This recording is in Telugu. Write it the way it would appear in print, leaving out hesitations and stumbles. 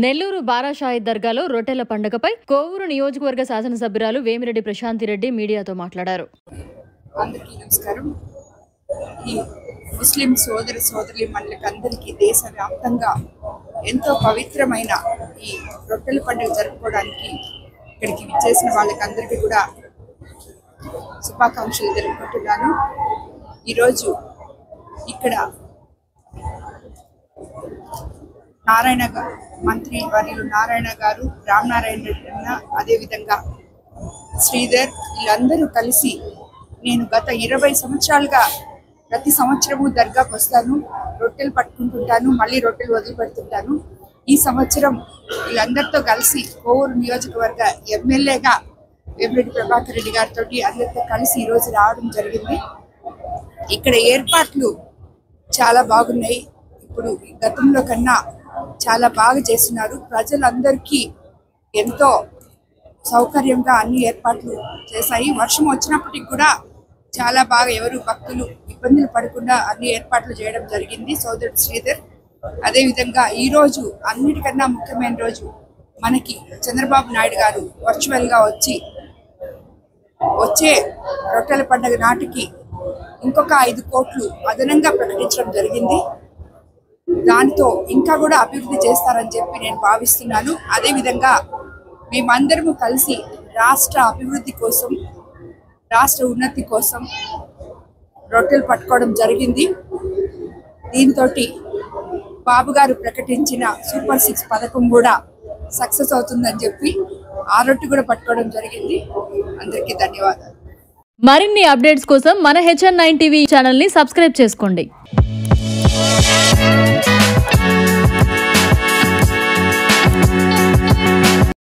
నెల్లూరు బారాషాయి దర్గాలో రొట్టెల పండుగపై కోవూరు నియోజకవర్గ శాసనసభ్యురాలు వేమిరెడ్డి ప్రశాంతిరెడ్డి మీడియాతో మాట్లాడారు. అందరికీ నమస్కారం. ఈ ముస్లిం సోదర సోదరీమణులకు అందరికీ దేశవ్యాప్తంగా ఎంతో పవిత్రమైన ఈ రొట్టెల పండుగ జరుపుకోవడానికి ఇక్కడికి విచ్చేసిన వాళ్ళకందరికీ కూడా శుభాకాంక్షలు తెలుపుకుంటున్నాను. ఈరోజు ఇక్కడ నారాయణ మంత్రి వర్యులు నారాయణ గారు, రామనారాయణ రెడ్డి అన్న, అదేవిధంగా శ్రీధర్ వీళ్ళందరూ కలిసి నేను గత 20 సంవత్సరాలుగా ప్రతి సంవత్సరము దర్గాకు వస్తాను, రొట్టెలు పట్టుకుంటుంటాను, మళ్ళీ రొట్టెలు వదిలిపెడుతుంటాను. ఈ సంవత్సరం వీళ్ళందరితో కలిసి కోవూరు నియోజకవర్గ ఎమ్మెల్యేగా వేమిరెడ్డి ప్రభాకర్ రెడ్డి గారితో అందరితో కలిసి ఈరోజు రావడం జరిగింది. ఇక్కడ ఏర్పాట్లు చాలా బాగున్నాయి. ఇప్పుడు గతంలో కన్నా చాలా బాగా చేస్తున్నారు. ప్రజలందరికీ ఎంతో సౌకర్యంగా అన్ని ఏర్పాట్లు చేశాయి. వర్షం వచ్చినప్పటికి కూడా చాలా బాగా ఎవరు భక్తులు ఇబ్బందులు పడకుండా అన్ని ఏర్పాట్లు చేయడం జరిగింది సోదరుడు శ్రీధర్. అదేవిధంగా ఈరోజు అన్నిటికన్నా ముఖ్యమైన రోజు మనకి చంద్రబాబు నాయుడు గారు వర్చువల్గా వచ్చే రొట్టెల పండుగ నాటికి ఇంకొక 5 కోట్లు అదనంగా ప్రకటించడం జరిగింది. దానితో ఇంకా కూడా అభివృద్ధి చేస్తారని చెప్పి నేను భావిస్తున్నాను. అదేవిధంగా మేమందరము కలిసి రాష్ట్ర అభివృద్ధి కోసం, రాష్ట్ర ఉన్నతి కోసం రొట్టెలు పట్టుకోవడం జరిగింది. దీంతో బాబు గారు ప్రకటించిన సూపర్ 6 పథకం కూడా సక్సెస్ అవుతుందని చెప్పి ఆ రొట్టె కూడా పట్టుకోవడం జరిగింది. అందరికీ ధన్యవాదాలు. మరిన్ని అప్డేట్స్ కోసం మన HN9 టీవీ ఛానల్ని సబ్స్క్రైబ్ చేసుకోండి.